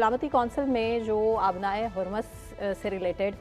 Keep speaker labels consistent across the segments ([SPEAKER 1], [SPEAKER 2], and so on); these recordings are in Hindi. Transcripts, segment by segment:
[SPEAKER 1] सलामती कौंसिल में जो आबनाए हुर्मस से रिलेटेड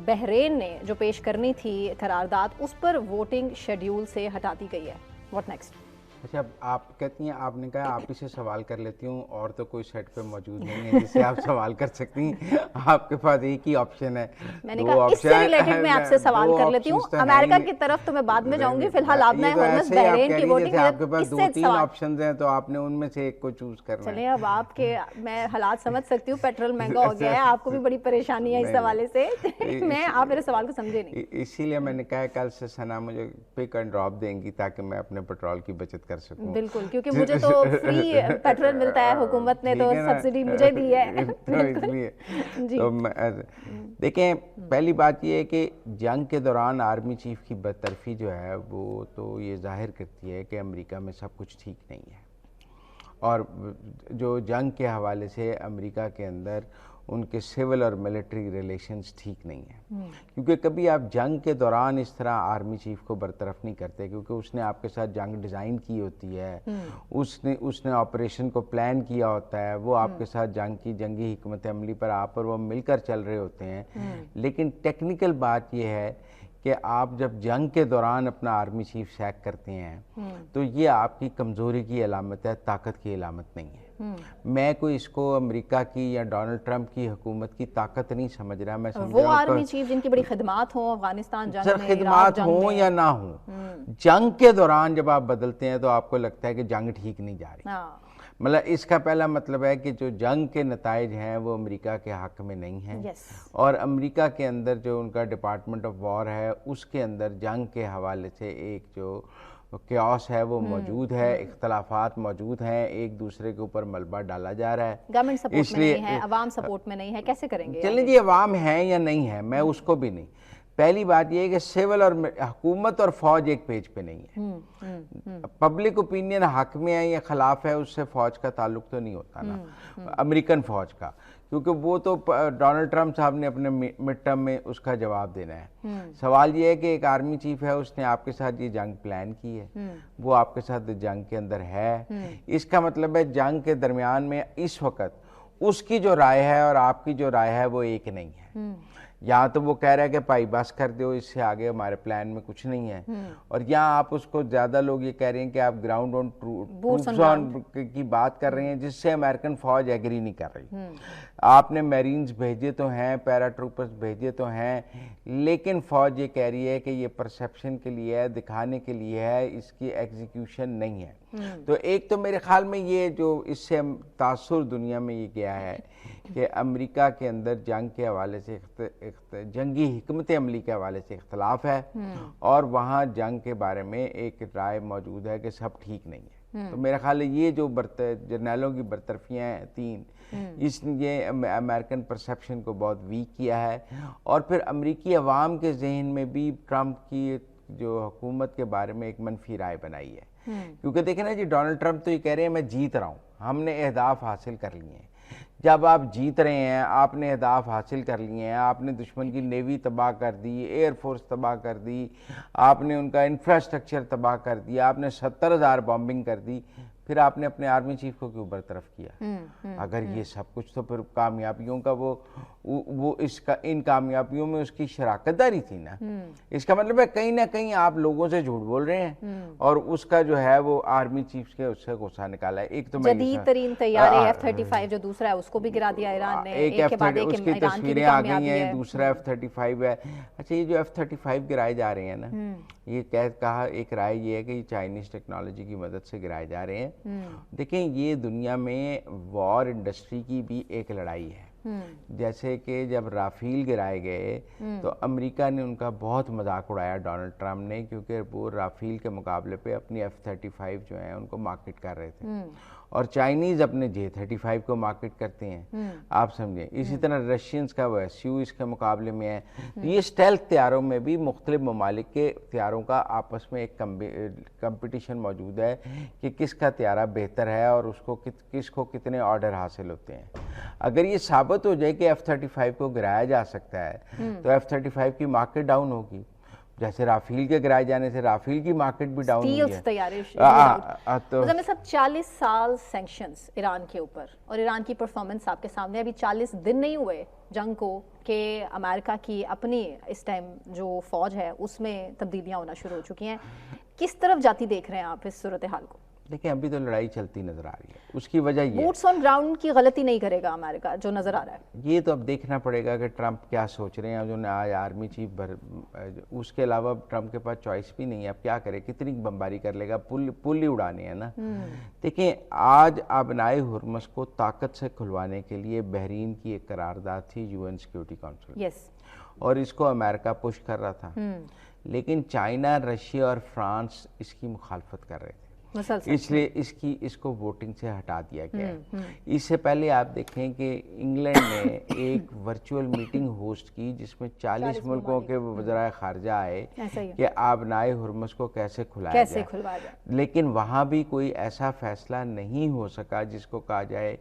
[SPEAKER 1] बहरीन ने जो पेश करनी थी करारदाद, उस पर वोटिंग शेड्यूल से हटा दी गई है। What next?
[SPEAKER 2] अच्छा, आप कहती हैं, आपने कहा आप इसे सवाल कर लेती हूँ और तो कोई सेट पे मौजूद नहीं है जिससे आप सवाल कर सकती हैं। आपके पास एक ही ऑप्शन है।
[SPEAKER 1] मैंने कहा इससे रिलेटेड मैं आपसे सवाल कर लेती हूँ। अमेरिका की तरफ तो मैं बाद में जाऊंगी, फिलहाल आपने हुर्मस बहरीन की वोटिंग,
[SPEAKER 2] आपके पास 2-3 ऑप्शंस हैं तो आपने उनमें से एक को चूज करना है।
[SPEAKER 1] चलिए, अब आपके मैं हालात समझ सकती हूँ, पेट्रोल महंगा हो गया है, आपको भी बड़ी परेशानी है इस हवाले से। मैं आप मेरे सवाल को समझे नहीं,
[SPEAKER 2] इसीलिए मैंने कहा कल से सना मुझे पिक एंड ड्रॉप देंगी ताकि मैं अपने पेट्रोल की बचत कर सकूं।
[SPEAKER 1] बिल्कुल, क्योंकि मुझे तो फ्री पेट्रोल मिलता है, हुकूमत ने तो सब्सिडी मुझे दी है।
[SPEAKER 2] तो इसलिए तो देखें, पहली बात ये है कि जंग के दौरान आर्मी चीफ की बदतरफी जो है वो तो ये जाहिर करती है कि अमेरिका में सब कुछ ठीक नहीं है, और जो जंग के हवाले से अमेरिका के अंदर उनके सिविल और मिलिट्री रिलेशंस ठीक नहीं है। क्योंकि कभी आप जंग के दौरान इस तरह आर्मी चीफ को बरतरफ नहीं करते, क्योंकि उसने आपके साथ जंग डिज़ाइन की होती है, उसने ऑपरेशन को प्लान किया होता है, वो आपके साथ जंग की जंगी हिकमत अमली पर आप और वो मिलकर चल रहे होते हैं। लेकिन टेक्निकल बात यह है कि आप जब जंग के दौरान अपना आर्मी चीफ सैक करते हैं तो ये आपकी कमज़ोरी की अलामत है, ताकत की अलामत नहीं है। मैं कोई इसको अमेरिका की या डोनाल्ड ट्रंप की हुकूमत की ताकत नहीं समझ रहा। मैं समझ
[SPEAKER 1] वो आर्मी चीफ जिनकी बड़ी खिदमात हो अफगानिस्तान जंग में,
[SPEAKER 2] खिदमात हो या ना हो, जंग के दौरान जब आप बदलते हैं तो आपको लगता है कि जंग ठीक नहीं जा रही। मतलब इसका पहला मतलब है कि जो जंग के नताइज हैं वो अमेरिका के हक में नहीं हैं। और अमेरिका के अंदर जो उनका डिपार्टमेंट ऑफ वॉर है उसके अंदर जंग के हवाले से एक जो क्यास है वो मौजूद है, इख्तलाफात मौजूद हैं, एक दूसरे के ऊपर मलबा डाला जा रहा है।
[SPEAKER 1] गवर्नमेंट सपोर्ट में नहीं है, अवाम सपोर्ट में नहीं है, कैसे करेंगे?
[SPEAKER 2] चलिए जी, अवाम है या नहीं है, मैं उसको भी नहीं। पहली बात यह है कि सिविल और हुकूमत और फौज एक पेज पे नहीं है। पब्लिक ओपिनियन हक में है या खिलाफ है, उससे फौज का ताल्लुक तो नहीं होता ना, अमेरिकन फौज का, क्योंकि वो तो डोनाल्ड ट्रंप साहब ने अपने मिड टर्म में उसका जवाब देना है। सवाल ये है कि एक आर्मी चीफ है, उसने आपके साथ ये जंग प्लान की है, वो आपके साथ जंग के अंदर है। इसका मतलब है जंग के दरमियान में इस वक्त उसकी जो राय है और आपकी जो राय है वो एक नहीं है। यहाँ तो वो कह रहा है कि भाई बस कर दो, इससे आगे हमारे प्लान में कुछ नहीं है, और यहाँ आप उसको ज्यादा लोग ये कह रहे हैं कि आप ग्राउंड ऑन ट्रूप्स की बात कर रहे हैं, जिससे अमेरिकन फौज एग्री नहीं कर रही। आपने मैरीन्स भेजे तो हैं, पैरा ट्रूपर्स भेजे तो हैं, लेकिन फौज ये कह रही है कि ये परसेप्शन के लिए है, दिखाने के लिए है, इसकी एग्जीक्यूशन नहीं है। तो एक तो मेरे ख्याल में ये जो इससे तासुर दुनिया में ये गया है कि अमेरिका के अंदर जंग के हवाले से जंगी हिकमत अमली के हवाले से इख्तलाफ है, और वहाँ जंग के बारे में एक राय मौजूद है कि सब ठीक नहीं है। तो मेरा ख्याल है ये जो जर्नैलों की बरतरफियाँ हैं तीन, ये अमेरिकन परसेप्शन को बहुत वीक किया है, और फिर अमेरिकी अवाम के जहन में भी ट्रंप की जो हुकूमत के बारे में एक मनफी राय बनाई है। क्योंकि देखें ना जी, डोनाल्ड ट्रंप तो ये कह रहे हैं मैं जीत रहा हूँ, हमने अहदाफ हासिल कर लिए हैं। जब आप जीत रहे हैं, आपने अहदाफ हासिल कर लिए हैं, आपने दुश्मन की नेवी तबाह कर दी, एयरफोर्स तबाह कर दी, आपने उनका इंफ्रास्ट्रक्चर तबाह कर दिया, आपने 70,000 बॉम्बिंग कर दी, फिर आपने अपने आर्मी चीफ को क्यों बरतरफ किया? अगर ये सब कुछ, तो फिर कामयाबियों का वो इसका इन कामयाबियों में उसकी शराकतदारी थी ना। इसका मतलब है कहीं ना कहीं आप लोगों से झूठ बोल रहे हैं, और उसका जो है वो आर्मी चीफ के उससे गुस्सा निकाला है। एक तो
[SPEAKER 1] जदीद तरीन तैयारे F-35 जो दूसरा है उसको भी गिरा दिया ईरान ने, एक के बाद एक
[SPEAKER 2] उसकी तस्वीरें आ गई हैं, दूसरा F-35 है। अच्छा, ये जो F-35 गिराए जा रहे हैं ना, ये कहा एक राय ये है कि ये चाइनीज टेक्नोलॉजी की मदद से गिराए जा रहे हैं। देखें, ये दुनिया में वॉर इंडस्ट्री की भी एक लड़ाई है। जैसे कि जब राफेल गिराए गए तो अमेरिका ने उनका बहुत मजाक उड़ाया डोनाल्ड ट्रंप ने, क्योंकि वो राफेल के मुकाबले पे अपनी F-35 जो है उनको मार्केट कर रहे थे, और चाइनीज अपने J-35 को मार्केट करते हैं, आप समझें। इसी तरह रशियंस का वो SU इसके मुकाबले में है। तो ये स्टेल्थ तैयारों में भी मुख्तलिफ ममालिक के तैयारों का आपस में एक कंपटीशन मौजूद है कि किसका तैयारा बेहतर है और उसको किसको कितने ऑर्डर हासिल होते हैं। अगर ये साबित हो जाए कि F-35 को गिराया जा सकता है तो F-35 की मार्केट डाउन होगी, जैसे राफेल के गिराए जाने से राफेल की मार्केट भी डाउन हुई है।
[SPEAKER 1] तैयारी
[SPEAKER 2] तो
[SPEAKER 1] मतलब सब 40 साल सैंक्शंस ईरान के ऊपर, और ईरान की परफॉर्मेंस आपके सामने, अभी 40 दिन नहीं हुए जंग को कि अमेरिका की अपनी इस टाइम जो फौज है उसमें तब्दीलियां होना शुरू हो चुकी हैं। किस तरफ जाती देख रहे हैं आप इस सूरत हाल को?
[SPEAKER 2] देखिए अभी तो लड़ाई चलती नजर आ रही है, उसकी वजह ये
[SPEAKER 1] बूट्स ऑन ग्राउंड की गलती नहीं करेगा अमेरिका, जो नजर आ रहा है।
[SPEAKER 2] ये तो अब देखना पड़ेगा कि ट्रंप क्या सोच रहे हैं। जो आज आर्मी चीफ उसके अलावा ट्रंप के पास चॉइस भी नहीं है, अब क्या करे, कितनी बमबारी कर लेगा, पुल ही उड़ाने हैं ना। देखिए आज आबनाए हुर्मुज़ को ताकत से खुलवाने के लिए बहरीन की एक करारदाद थी यूएन सिक्योरिटी काउंसिल, और इसको अमेरिका पुश कर रहा था, लेकिन चाइना, रशिया और फ्रांस इसकी मुखालफत कर रहे थे, इसलिए इसको वोटिंग से हटा दिया गया। इससे पहले आप देखें कि इंग्लैंड ने एक वर्चुअल मीटिंग होस्ट की जिसमें 40 मुल्कों के वज़राए ख़ारजा आए कि आबनाए हुर्मुज़ को कैसे खुलाया जाए, लेकिन वहाँ भी कोई ऐसा फैसला नहीं हो सका जिसको कहा जाए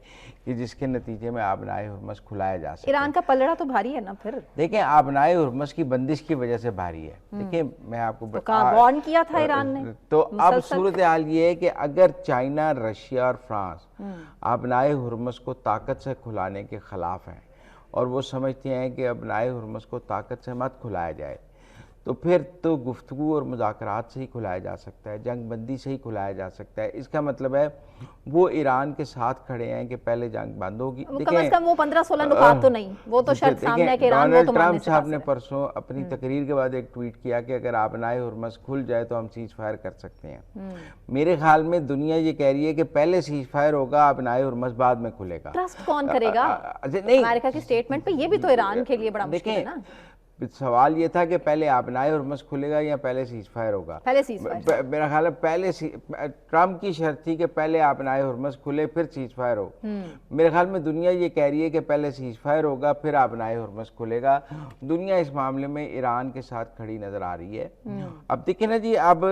[SPEAKER 2] कि जिसके नतीजे में आबनाए हुर्मुज़ खुलाया जा सके।
[SPEAKER 1] ईरान का पलड़ा तो भारी है ना फिर।
[SPEAKER 2] देखें आबनाए हुर्मुज़ की बंदिश की वजह से भारी है। देखिए मैं आपको
[SPEAKER 1] वार्न किया था ईरान ने,
[SPEAKER 2] तो अब सूरत हाल ये है कि अगर चाइना, रशिया और फ्रांस आबनाए हुर्मुज़ को ताकत से खुलाने के खिलाफ हैं और वो समझते हैं कि आबनाए हुर्मुज़ को ताकत से मत खुलाया जाए, तो फिर तो गुफ्तगू और मुज़ाकरात से ही खुलाया जा सकता है, जंग बंदी से ही खुलाया जा सकता है। इसका मतलब है वो ईरान के साथ खड़े हैं कि पहले जंग बंद होगी।
[SPEAKER 1] कम से कम वो 15-16 नुकात तो नहीं, वो तो शर्त सामने है कि ईरान वो तो
[SPEAKER 2] ट्रंप साहब ने परसों अपनी तकरीर के बाद एक ट्वीट किया कि अगर आबनाए हुर्मुज़ खुल जाए तो हम सीज फायर कर सकते हैं। मेरे ख्याल में दुनिया ये कह रही है कि पहले सीज फायर होगा, आबनाए हुर्मुज़ बाद में खुलेगा।
[SPEAKER 1] ट्रस्ट कौन करेगा? अमेरिका की स्टेटमेंट पे ये भी तो ईरान के लिए बड़ा मुश्किल है ना।
[SPEAKER 2] सवाल ये था कि पहले आबनाए हुर्मुज़ खुलेगा या पहले सीज फायर होगा।
[SPEAKER 1] पहले सीज फायर,
[SPEAKER 2] मेरा ख्याल है पहले ट्रंप की शर्त थी कि पहले आबनाए हुर्मुज़ खुले फिर सीज फायर हो। मेरे ख्याल में दुनिया ये कह रही है कि पहले सीज फायर होगा फिर आबनाए हुर्मुज़ खुलेगा। दुनिया इस मामले में ईरान के साथ खड़ी नजर आ रही है। अब देखिए ना जी, अब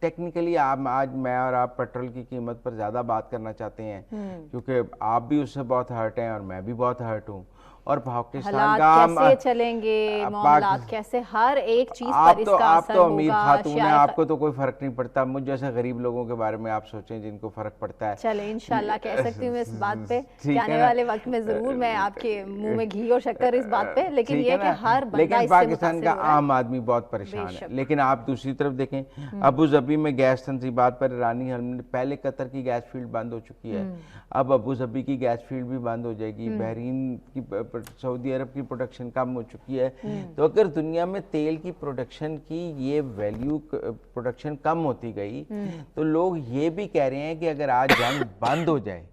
[SPEAKER 2] टेक्निकली आज मैं और आप पेट्रोल की कीमत पर ज्यादा बात करना चाहते हैं क्योंकि आप भी उससे बहुत हर्ट हैं और मैं भी बहुत हर्ट हूँ, और पाकिस्तान का
[SPEAKER 1] कैसे चलेंगे मामलात, कैसे हर एक चीज पर इसका
[SPEAKER 2] आप तो अमीर खातून है, आपको तो कोई फर्क नहीं पड़ता। मुझ जैसे गरीब लोगों के बारे में आप सोचें जिनको फर्क पड़ता है।
[SPEAKER 1] चले इंशाल्लाह कह सकती हूँ इस बात पे कि आने वाले वक्त में जरूर मैं आपके मुंह में घी और शक्कर इस बात पे, लेकिन ये कि हर बंदा
[SPEAKER 2] लेकिन पाकिस्तान का आम आदमी बहुत परेशान है। लेकिन आप दूसरी तरफ देखें, अबू धाबी में गैस तंजीबात पर ईरानी हमले, पहले कतर की गैस फील्ड बंद हो चुकी है, अब अबू धाबी की गैस फील्ड भी बंद हो जाएगी। बहरीन की, सऊदी अरब की प्रोडक्शन कम हो चुकी है। तो अगर दुनिया में तेल की प्रोडक्शन की ये वैल्यू प्रोडक्शन कम होती गई तो लोग ये भी कह रहे हैं कि अगर आज जंग बंद हो जाए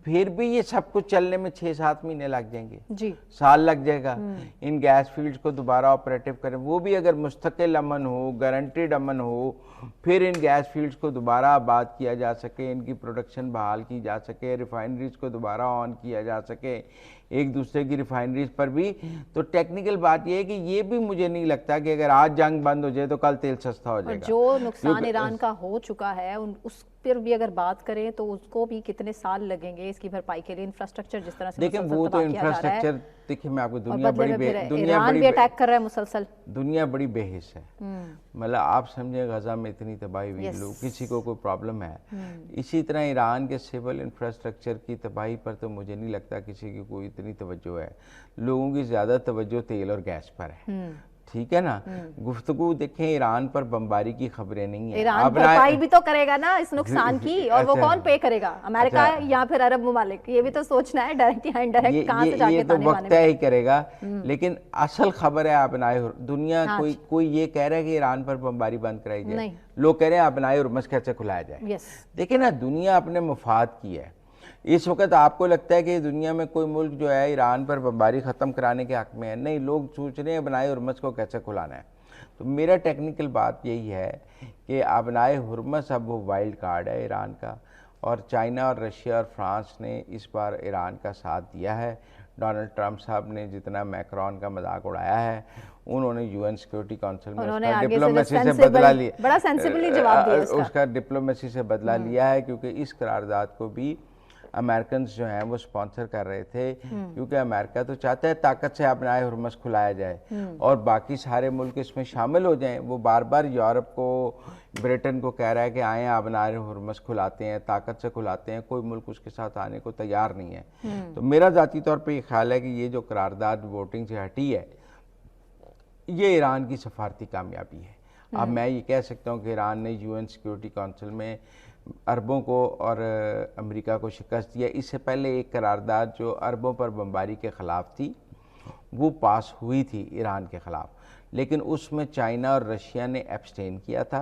[SPEAKER 2] फिर भी ये सब कुछ चलने में 6-7 महीने लग जाएंगे जी, साल लग जाएगा इन गैस फील्ड्स को दोबारा ऑपरेटिव करें। वो भी अगर मुस्तकिल अमन हो, गारंटीड अमन हो, फिर इन गैस फील्ड्स को दोबारा आबाद किया जा सके, इनकी प्रोडक्शन बहाल की जा सके, रिफाइनरीज को दोबारा ऑन किया जा सके एक दूसरे की रिफाइनरीज पर भी। तो टेक्निकल बात यह है कि ये भी मुझे नहीं लगता कि अगर आज जंग बंद हो जाए तो कल तेल सस्ता हो जाएगा।
[SPEAKER 1] जो नुकसान ईरान का हो चुका है उस पर भी अगर बात करें तो उसको भी कितने साल लगेंगे इसकी भरपाई के लिए। इंफ्रास्ट्रक्चर जिस तरह से
[SPEAKER 2] देखिए वो तो इंफ्रास्ट्रक्चर, देखिए मैं आपको दुनिया बड़ी
[SPEAKER 1] अटैक कर रहा है मुसलसल,
[SPEAKER 2] दुनिया बड़ी बेहिस है। मतलब आप समझे गजा में इतनी तबाही हुई, लोग किसी को कोई प्रॉब्लम है। इसी तरह ईरान के सिविल इंफ्रास्ट्रक्चर की तबाही पर तो मुझे नहीं लगता किसी की कोई इतनी तवज्जो है। लोगों की ज्यादा तवज्जो तेल और गैस पर है, ठीक है ना। गुफ्तगू देखें, ईरान पर बमबारी की खबरें नहीं है।
[SPEAKER 1] ईरान भरपाई भी तो करेगा ना इस नुकसान की, और वो कौन पे करेगा? अमेरिका या फिर अरब मुमालिक? ये भी तो सोचना है, डायरेक्ट या इनडायरेक्ट कहां से जाके
[SPEAKER 2] तो वक्त ही करेगा। लेकिन असल खबर है आबनाए दुनिया कोई ये कह रहा है कि ईरान पर बमबारी बंद कराई जाए, लोग कह रहे हैं आबनाए हुर्मुज़ कैसे खुलाया जाए। देखिए ना, दुनिया अपने मफाद की है। इस वक्त आपको लगता है कि दुनिया में कोई मुल्क जो है ईरान पर बमबारी ख़त्म कराने के हक में है? नहीं, लोग सोच रहे हैं आबनाए हुर्मुज़ को कैसे खुलाना है। तो मेरा टेक्निकल बात यही है कि आबनाए हुर्मुज़ अब वो वाइल्ड कार्ड है ईरान का, और चाइना और रशिया और फ्रांस ने इस बार ईरान का साथ दिया है। डोनाल्ड ट्रंप साहब ने जितना मैक्रोन का मजाक उड़ाया है, उन्होंने यूएन सिक्योरिटी काउंसिल में उसका डिप्लोमेसी से बदला लिया,
[SPEAKER 1] बड़ा सेंसिबली जवाब दिया
[SPEAKER 2] उसका डिप्लोमेसी से बदला लिया है, क्योंकि इस करारदाद को भी अमेरिकन जो हैं वो स्पॉन्सर कर रहे थे, क्योंकि अमेरिका तो चाहता है ताकत से अपना हुर्मस खुलाया जाए और बाकी सारे मुल्क इसमें शामिल हो जाएं। वो बार बार यूरोप को, ब्रिटेन को कह रहा है कि आए आप नायर हुर्मस खुलाते हैं, ताकत से खुलाते हैं, कोई मुल्क उसके साथ आने को तैयार नहीं है। तो मेरा ज़ाती तौर पे ये ख्याल है कि ये जो करारदाद वोटिंग से हटी है, ये ईरान की सफारती कामयाबी है। अब मैं ये कह सकता हूँ कि ईरान ने यूएन सिक्योरिटी काउंसिल में अरबों को और अमेरिका को शिकस्त दिया। इससे पहले एक करारदाद जो अरबों पर बमबारी के ख़िलाफ़ थी वो पास हुई थी ईरान के ख़िलाफ़, लेकिन उसमें चाइना और रशिया ने एब्सटेन किया था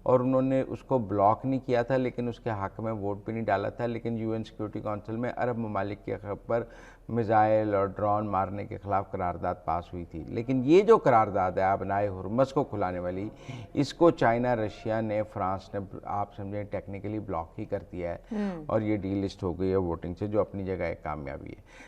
[SPEAKER 2] और उन्होंने उसको ब्लॉक नहीं किया था, लेकिन उसके हक़ में वोट भी नहीं डाला था। लेकिन यूएन सिक्योरिटी काउंसिल में अरब ममालिक के पर मिज़ाइल और ड्रोन मारने के ख़िलाफ़ करारदाद पास हुई थी। लेकिन ये जो करारदाद है आबनाए हुर्मस को खुलाने वाली, इसको चाइना, रशिया ने, फ्रांस ने, आप समझें टेक्निकली ब्लॉक ही कर दिया है और ये डीलिस्ट हो गई है वोटिंग से, जो अपनी जगह एक कामयाबी है।